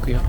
くよ。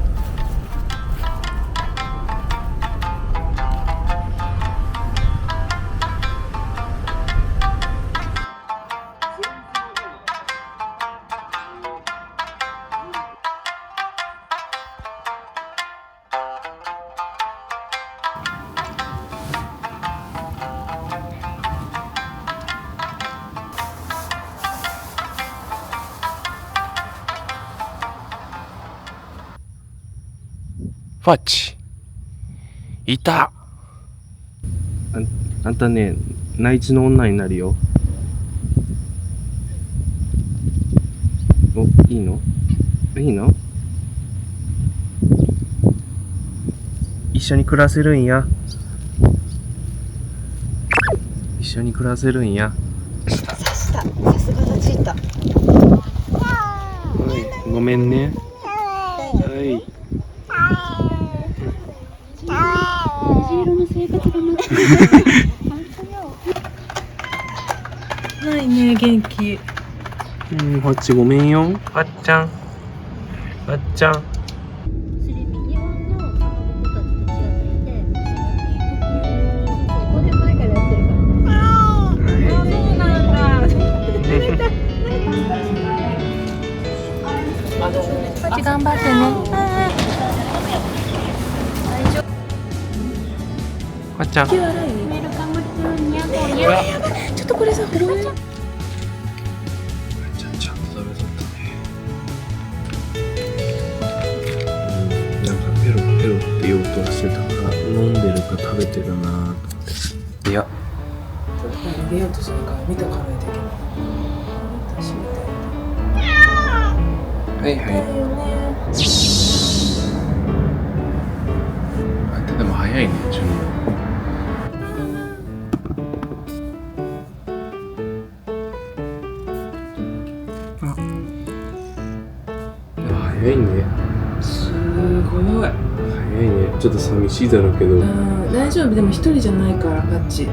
ファッチいた。あんたね、内地の女になるよ。お、いいの？いいの？一緒に暮らせるんや。一緒に暮らせるんや。刺した。さすが立ちいた。はい、ごめんね。はい。虹色の生活が待ってる。ないね、元気。ファッチごめんよ。ファッちゃん。ファッちゃん。それ日本のかまぼこたちと違っていて、石垣特有の、5年前からやってるからね。そうなんだ。パチ頑張ってね。ファッちゃん。ウェルカムトゥニャゴニャ。ちょっとこれさ、ごめん。ちゃんと食べとったね。なんかペロペロって言おうとしてたから飲んでるか食べてるなと思って。いや。入れようとするから見たからだけど。はいはい。あんたでも早いね、順番。早いね。すごい。早いね。ちょっと寂しいだろうけど。大丈夫、でも一人じゃないからパッチ。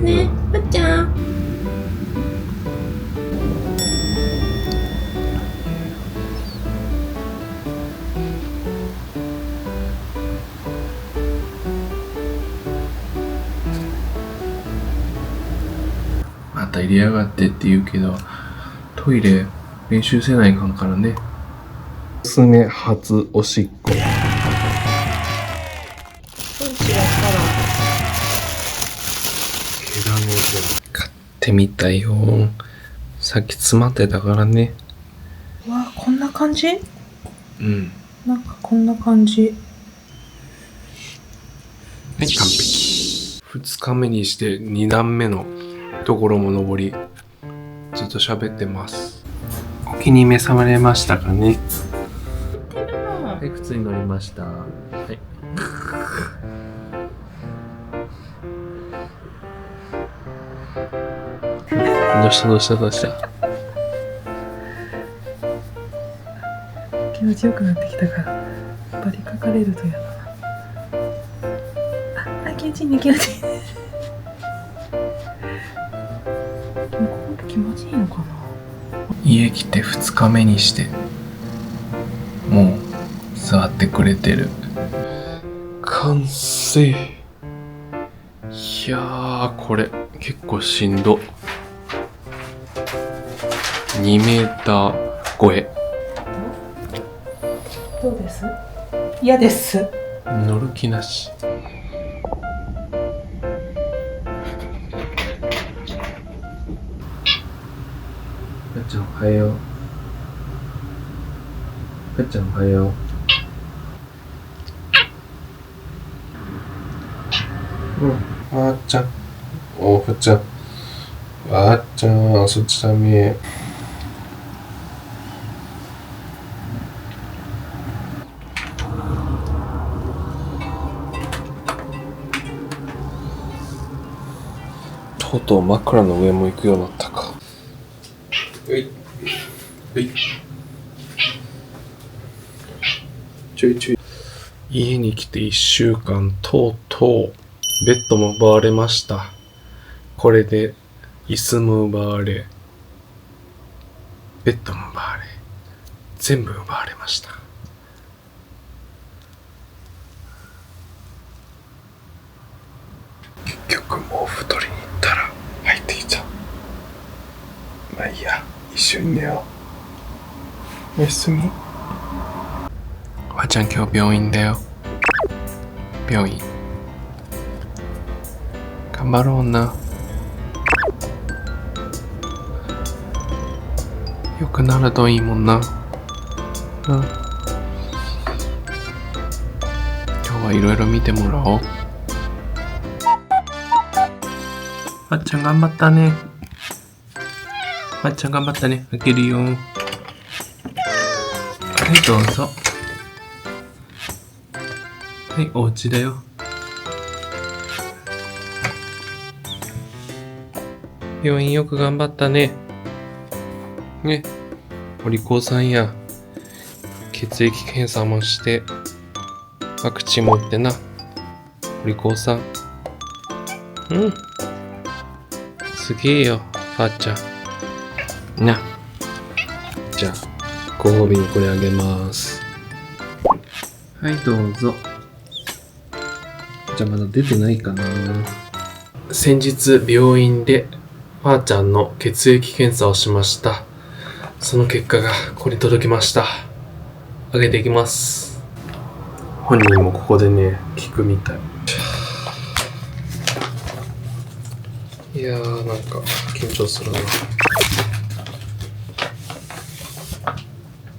ね、パッちゃん。また入れやがってって言うけど、トイレ練習せないかんからね。娘初おしっこ。買ってみたよ。さっき詰まってたからね。わ、こんな感じ？うん。なんかこんな感じ。はい、完璧。2日目にして2段目のところも登り、ずっと喋ってます。お気に召されましたかね？はい、靴に乗りました。はい。どうした。気持ちよくなってきたからバリかかれるとやだな。気持ちいいね、気持ちいいね。でもここ気持ちいいのかな。家来て2日目にしてもう座ってくれてる。完成。いやー、これ結構しんど。2メーター超え。どうです？嫌です。乗る気なし。かっちゃんおはよう。かっちゃんおはよう。あーちゃん。おかっちゃん。あーちゃん、そっちダメ。とうとう枕の上も行くようになったか。ちょい。家に来て1週間、とうとうベッドも奪われました。これで椅子も奪われ、ベッドも奪われ、全部奪われました。局もう布取りに行ったら入ってきちゃう。まあいいや、一緒に寝よう。おやすみ。わちゃん今日病院だよ。病院頑張ろうな。よくなるといいもんな。うん、今日はいろいろ見てもらおう。わっちゃん頑張ったね。わっちゃん頑張ったね。開けるよ。はい、どうぞ。はい、お家だよ。病院よく頑張ったね。ね、お利口さんや。血液検査もして、ワクチンも打ってな。お利口さん。うん。すげえよ、ばあちゃん。な。じゃあ、ご褒美にこれあげます。はい、どうぞ。じゃあまだ出てないかな。先日病院でばあちゃんの血液検査をしました。その結果がここに届きました。あげていきます。本人もここでね、聞くみたい。いやー、なんか緊張するな。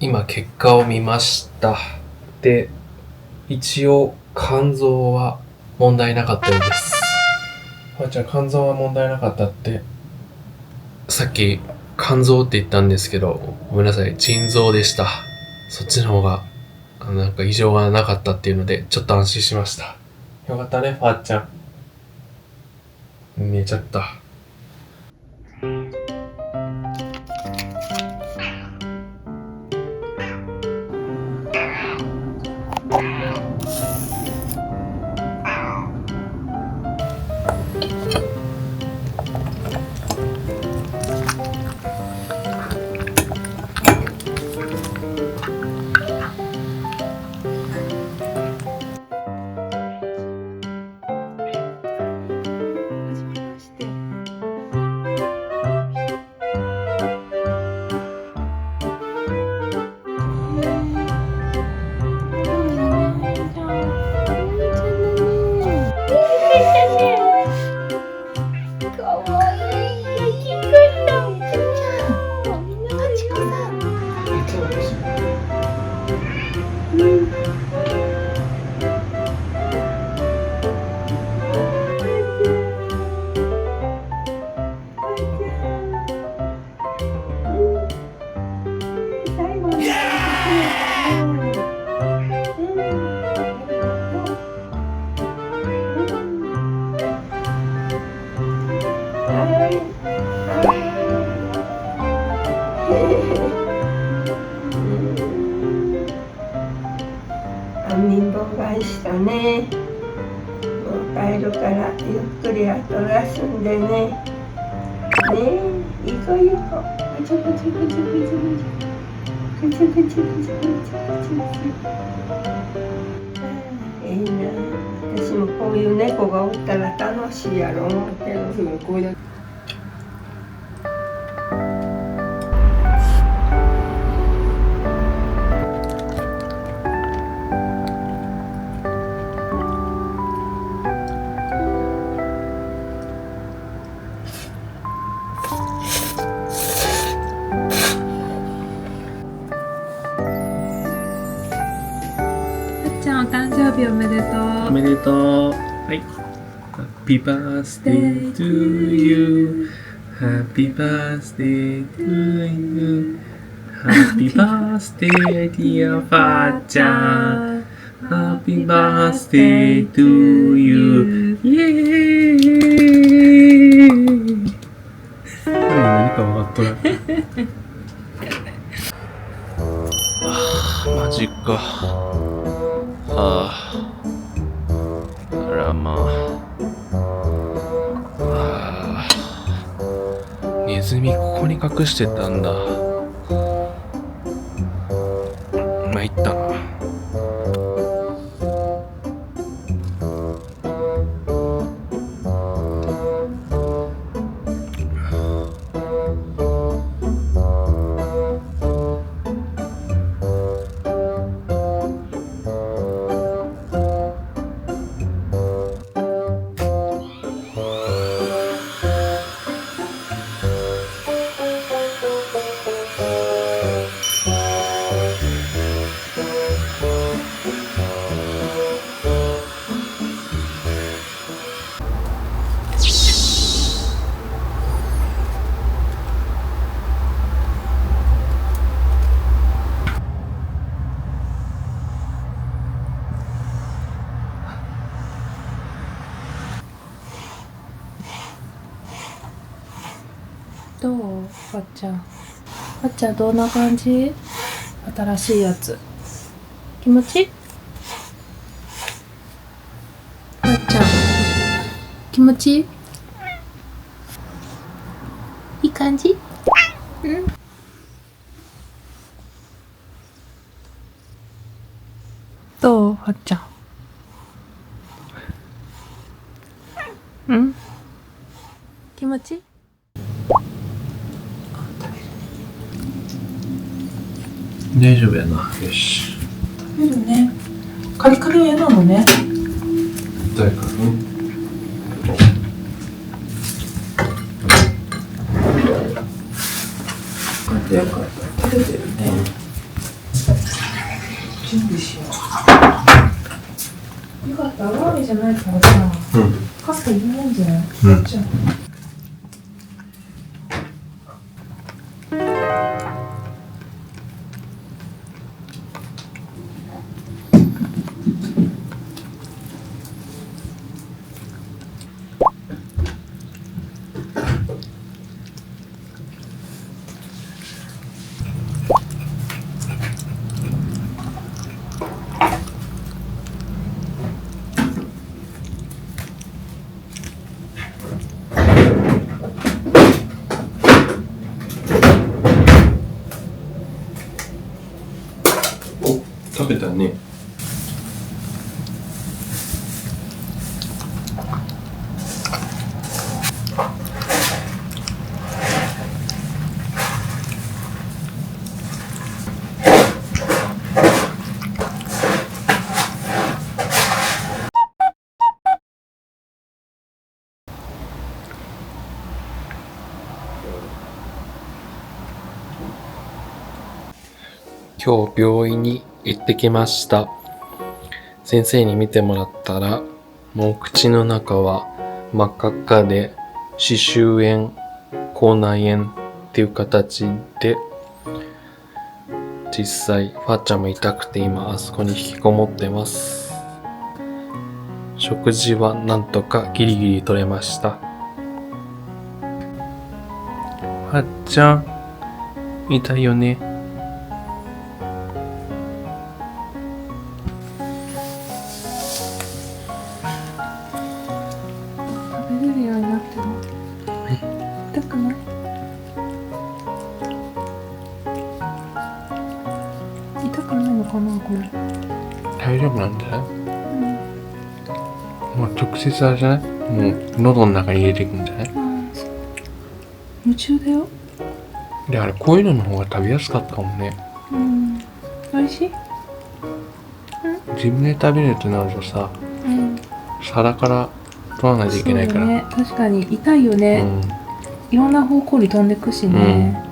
今結果を見ました。で、一応肝臓は問題なかったようです。ばあちゃん、肝臓は問題なかったって。さっき肝臓って言ったんですけど、ごめんなさい、腎臓でした。そっちの方がなんか異常がなかったっていうのでちょっと安心しました。よかったね、ばあちゃん。寝ちゃった。安眠妨害したね。もう帰るからゆっくり後休んでね。ねえ、行こう行こう。ぐちゃぐちゃぐちゃぐちゃぐちゃ。ぐちゃぐちゃぐちゃぐちゃぐちゃぐちゃ。いいな。私もこういう猫がおったら楽しいやろ思うけど。すぐこうやって。ちゃんお誕生日おめでとう。おめでとう。はい。Happy birthday to you. Happy birthday to you. Happy birthday dear ばあちゃん。Happy birthday to you. イエーイ。何か分かっとる。マジか。あらまあ。ネズミここに隠してたんだ。参ったな。どうファッちゃん。ファッちゃんどんな感じ？新しいやつ。気持ちいい？ファッちゃん。気持ちいい？いい感じ？うん。どうファッちゃん。うん。気持ちいい？大丈夫やな。よし。食べるね。カリカリは嫌なのね。痛いからね。よかった。食べてるね。準備しよう。よかった。ラーメンじゃないからさ。パスタいらないんじゃない？じゃあ食べたね。今日病院に行ってきました。先生に見てもらったら、もう口の中は真っ赤っかで、歯周炎、口内炎っていう形で、実際ファッちゃんも痛くて今あそこに引きこもってます。食事はなんとかギリギリ取れました。ファッちゃん、痛いよね。食べれるようになってる。痛くない？痛くないのかなこれ。大丈夫なんじゃない？もう直接あれじゃない？もう喉の中に入れていくんじゃない？夢中だよ。で、あれこういうのの方が食べやすかったかもね。美味しい？自分で食べるとなるとさ、皿から取らないといけないから。そうね、確かに痛いよね。いろんな方向に飛んでくしね。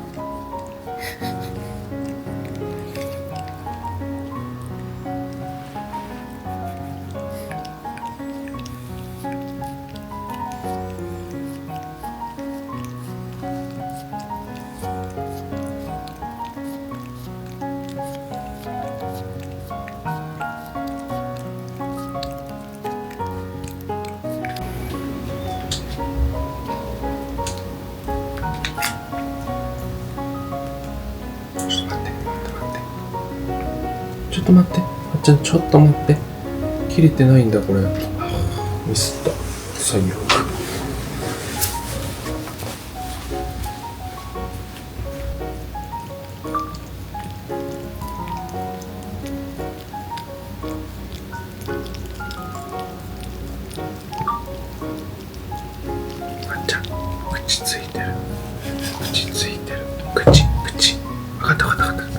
ちょっと待って。あっちゃん、ちょっと待って。切れてないんだ、これ。ミスった。最悪。あっちゃん、口ついてる。口ついてる。口。わかったわかったわかった。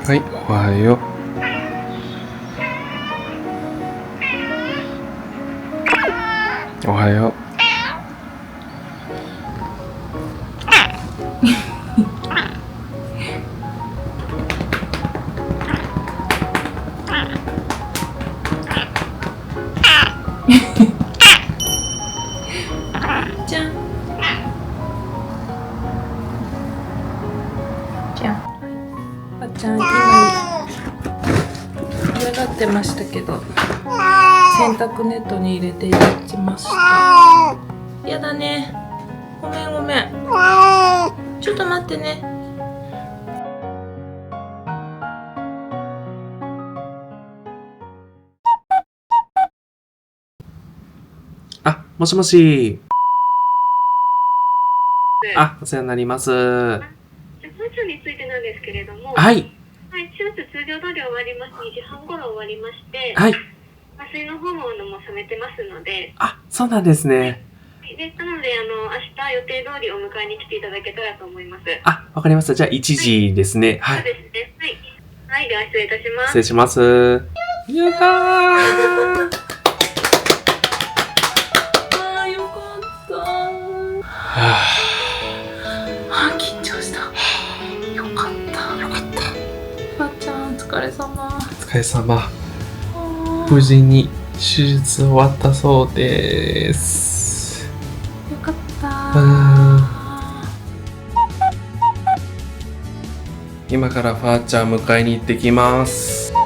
はい、おはよう。おはよう。ってましたけど、洗濯ネットに入れて入れちました。やだね。ごめんごめん。ちょっと待ってね。あ、もしもし。あ、お世話になります。フーツについてなんですけれども、はい。はい、手術通常通り終わります。2時半頃終わりまして、はい。麻酔の方も冷めてますので、あ、そうなんですね。でなので明日予定通りお迎えに来ていただけたらと思います。あ、わかりました。じゃあ1時ですね。はそうい。ですね。はい。はい、では失礼いたします。失礼します。やったー。あー、よかった。緊張した。よかった。よかった。ばあちゃん、お疲れ様。お疲れ様。無事に手術終わったそうです。よかった今からファーちゃん迎えに行ってきます。フ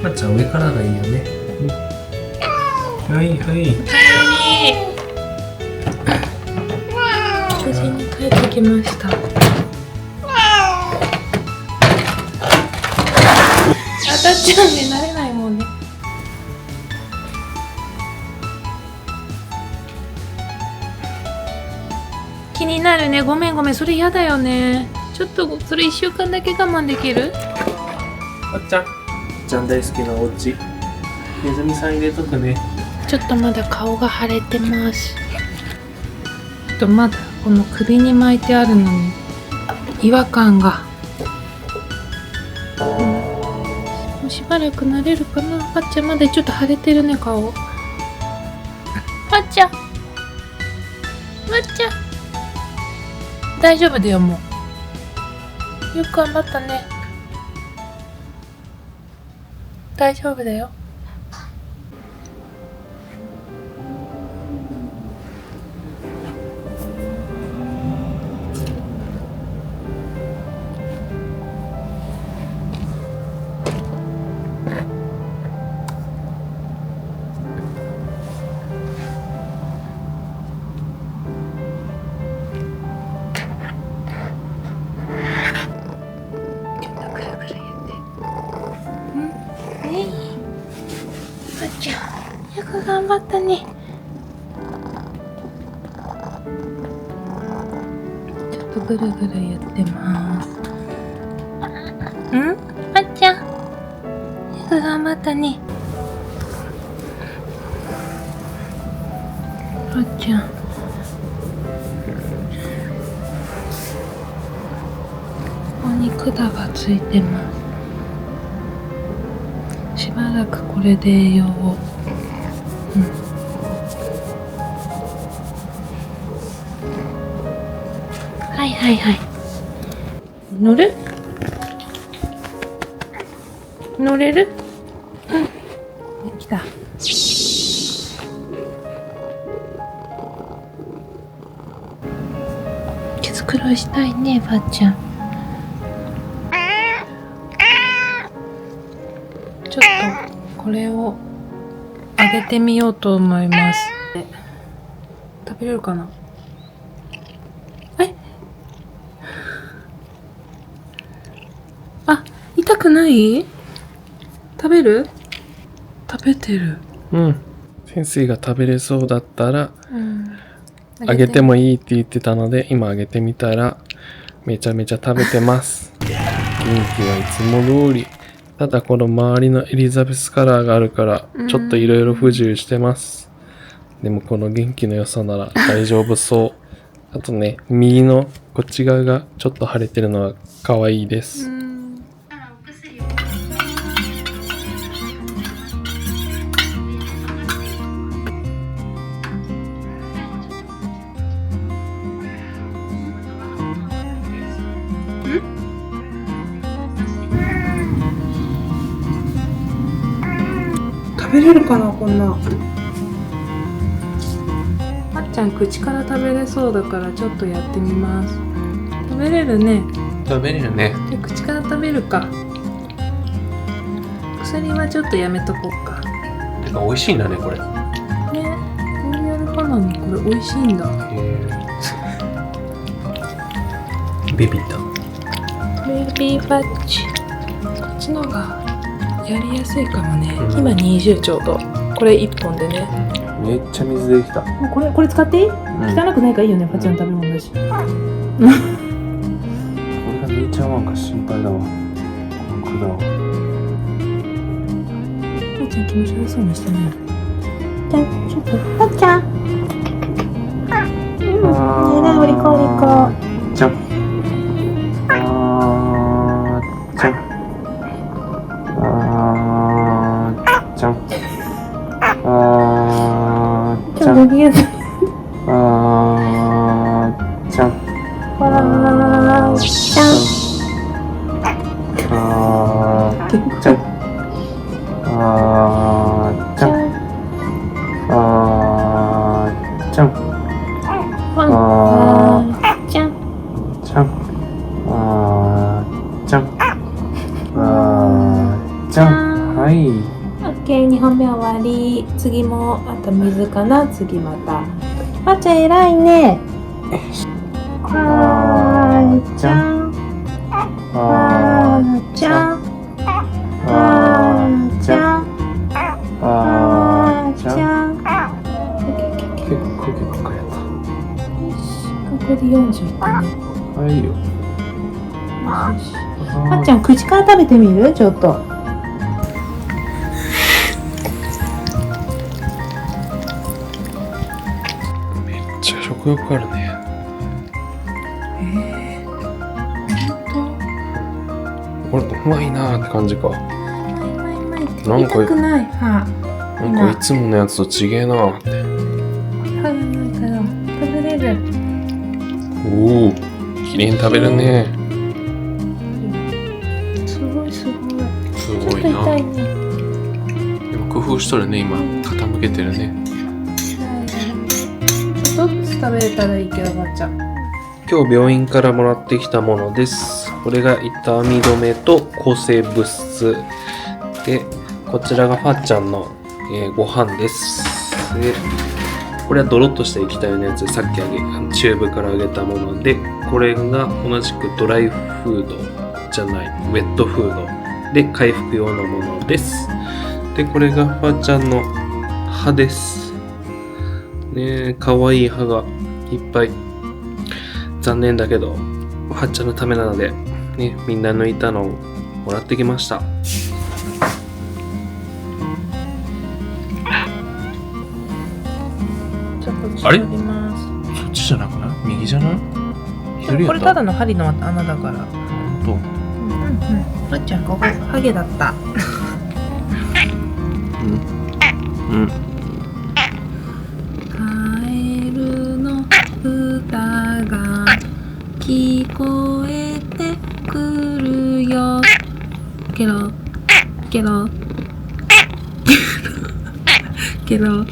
ァーちゃん上からがいいよね。はいはい。無事に帰ってきました。赤ちゃんになれないもんね。気になるね。ごめんごめん、それ嫌だよね。ちょっとそれ1週間だけ我慢できる？あっちゃん、ちゃん大好きなお家。ネズミさん入れとくね。ちょっとまだ顔が腫れてます。まだこの首に巻いてあるのに違和感が。もうしばらく慣れるかな。あっちゃんまだちょっと腫れてるね、顔。あっちゃん、あっちゃん。大丈夫だよ、もう。よく頑張ったね。大丈夫だよ。よく頑張ったね。ちょっとぐるぐるやってます。あっちゃん、よく頑張ったね。あっちゃん、ここに管がついてます。しばらくこれで栄養を。はいはいはい。乗る？乗れる？来た。毛づくろいしたいね、ばあちゃん。ちょっとこれをあげてみようと思います。食べれるかな？あ、痛くない？食べる？食べてる。うん。先生が食べれそうだったら、あげてもいいって言ってたので、今あげてみたら、めちゃめちゃ食べてます。元気はいつも通り。ただこの周りのエリザベスカラーがあるから、ちょっといろいろ不自由してます。でもこの元気の良さなら大丈夫そう。あとね、右のこっち側がちょっと腫れてるのは可愛いです。食べれるかな、こんな。あっちゃん口から食べれそうだからちょっとやってみます。食べれるね。食べれるね。じゃあ口から食べるか。鎖はちょっとやめとこうか。てか美味しいんだねこれ。ね、ロイヤルバナナこれ美味しいんだ。ビビった。ベイビーバッジ。こっちのがやりやすいかもね。うん今20ちょうど。これ1本でね。めっちゃ水出てきた。もうこれ使っていい？汚くないからいいよね、パチの食べ物だし。これがネイチャーワンか心配だわ。この管は。パチ気持ち悪そうにしてない。じゃあちょっとパッちゃんねえお利口お利口じゃん。じゃん。じゃん。ちょっとご機嫌だじゃん。わーちゃんじゃん。じゃん。じゃん。ワンちゃんじゃん。じゃん。じゃん。はい。オッケー、2本目終わり。次もあと水かな。次またパッちゃん偉いね。わーちゃんわーちゃんわーちゃんわーちゃん。結構ばっかりやっここで40いったね。た。はいよ。パッちゃん口から食べてみる？ちょっと。めっちゃ食欲あるね。これうまいなーって感じか。なんか痛くない歯。なんかいつものやつと違えなーって。歯がないから食べれる。おお、きれいに食べるね。すごいすごい。すちょっとごいな。痛いね。でも工夫しとるね今。傾けてるね。ちょっとずつ食べれたらいいけど、ばっちゃん。今日病院からもらってきたものです。これが痛み止めと抗生物質で、こちらがファッちゃんの、ご飯です。で、これはドロッとした液体のやつでさっきチューブからあげたもので、これが同じくドライフードじゃない、ウェットフードで回復用のものです。で、これがファッちゃんの歯です。ねえ、かわいい歯がいっぱい。残念だけど、はっちゃんのためなので、ね、みんな抜いたのをもらってきました。じゃあこっちあれ取ります。そっちじゃなくない？右じゃない？左やこれった？ただの針の穴だから。ほんばっちゃんここハゲだった。と。うん。カエルの歌が聞こえてくるよ。ケロケロケロ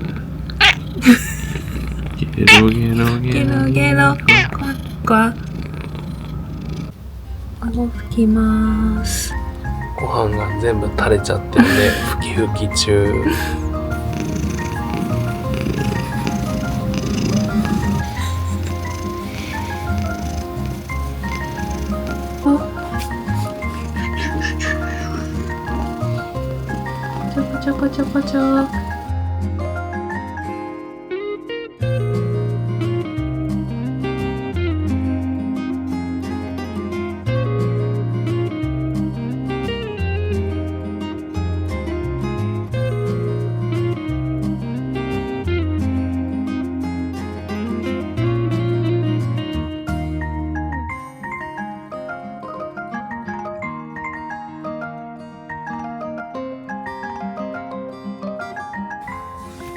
ゲロゲロゲロゲロコワッコワ。顎拭きます。ご飯が全部垂れちゃってるね。ふきふき中。ちょこちょこちょこちょ。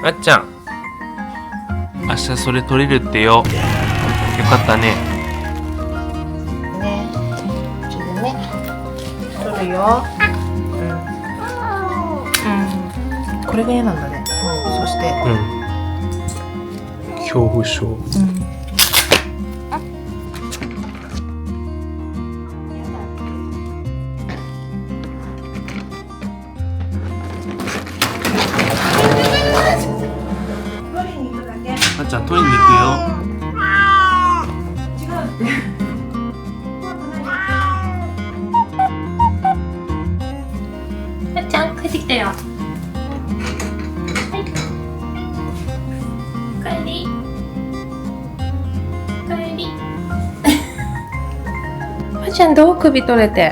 あっちゃん、明日それ取れるってよ。よかったね。ね、ちょっとね、取るよ。これが嫌なんだね。そして、恐怖症。っちゃん取りに行くよ。はっちゃん帰ってきたよ。帰り帰りはっちゃんどう首取れて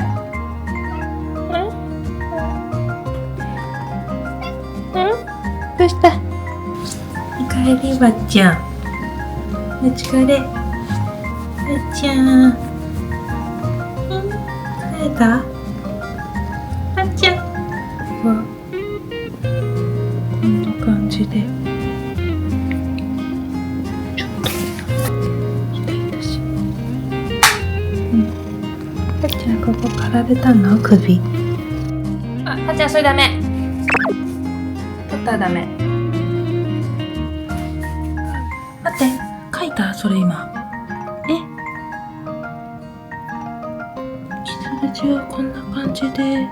どうした帰りばっちゃんお疲ればっちゃん疲れたばっちゃんはこんな感じでちょっと痛いしばっちゃんここから出たの首あ、ばっちゃんそれダメ取ったらダメ待って書いたそれ今傷口はこんな感じで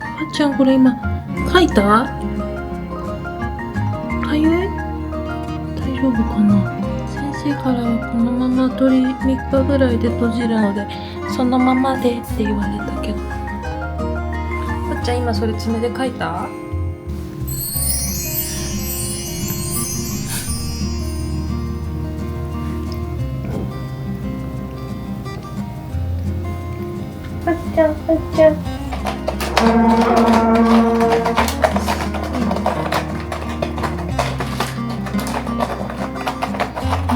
ばっちゃんこれ今書いたかゆい大丈夫かな先生からはこのまま3日ぐらいで閉じるのでそのままでって言われたけどばっちゃん今それ爪で書いたばっちゃんばっちゃん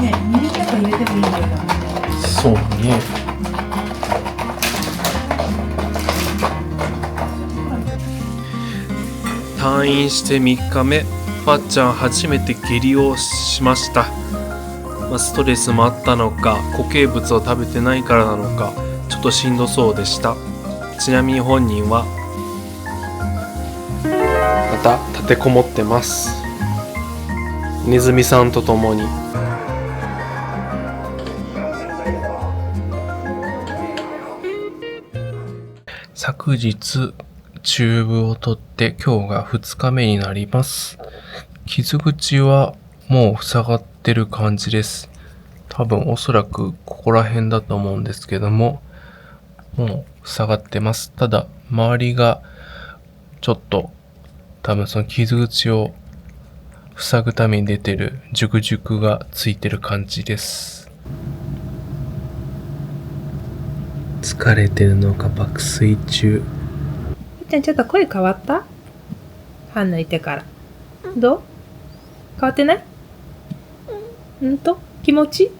ねえ、入れても入れてもいいんだよ。そうね。退院して3日目、ばっちゃん初めて下痢をしました。ストレスもあったのか、固形物を食べてないからなのか、ちょっとしんどそうでした。ちなみに本人はまた立てこもってます。ネズミさんと共に。昨日チューブを取って今日が2日目になります。傷口はもう塞がってる感じです。多分おそらくここら辺だと思うんですけども、もう塞がってます。ただ周りがちょっと多分その傷口を塞ぐために出てるジュクジュクがついてる感じです。疲れてるのか爆睡中。ばっちゃんちょっと声変わった歯抜いてからどう変わってない気持ち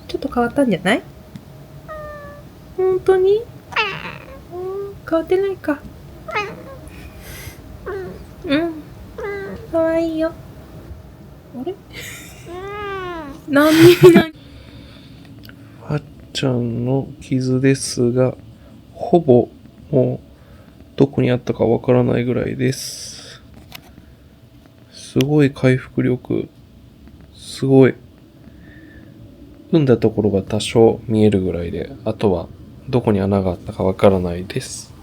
ちょっと変わったんじゃない本当に変わってないかかわいいよあれ何はっちゃんの傷ですが、ほぼもうどこにあったかわからないぐらいです。すごい回復力、すごい。踏んだところが多少見えるぐらいで、あとはどこに穴があったかわからないです。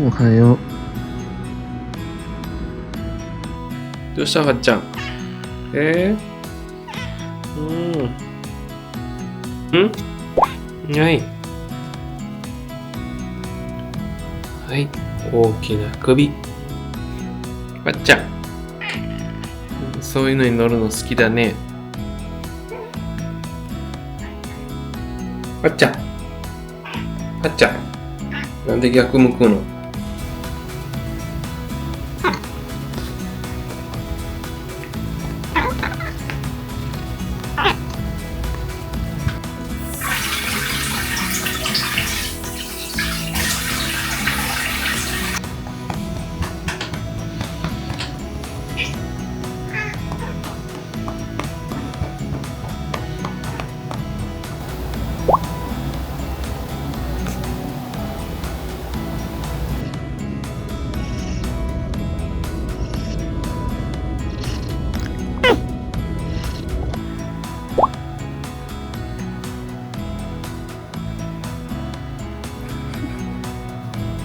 おはよう。どうしたはっちゃん。はいはい、大きな首。わっちゃん、そういうのに乗るの好きだね。わっちゃん、わっちゃん、なんで逆向くの？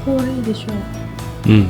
可愛いでしょうん。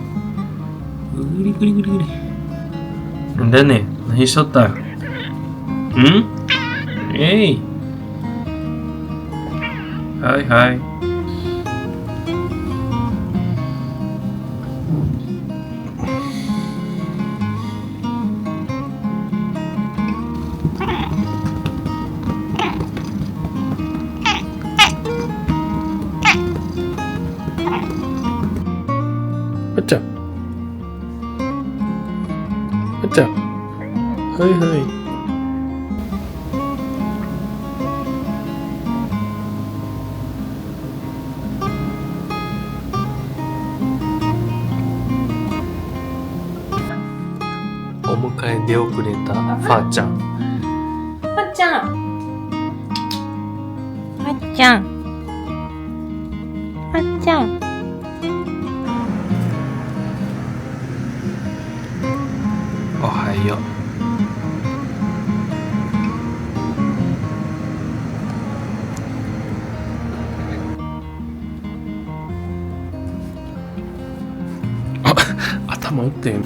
ぐりぐりぐりぐり。なんだよね。何しとったん？えい。はいはい。あっちゃん。あっちゃん。はいはい。お迎え出遅れたファーちゃん。あっちゃん。あっちゃん。あっちゃん。おはよう。あ、頭打ってん。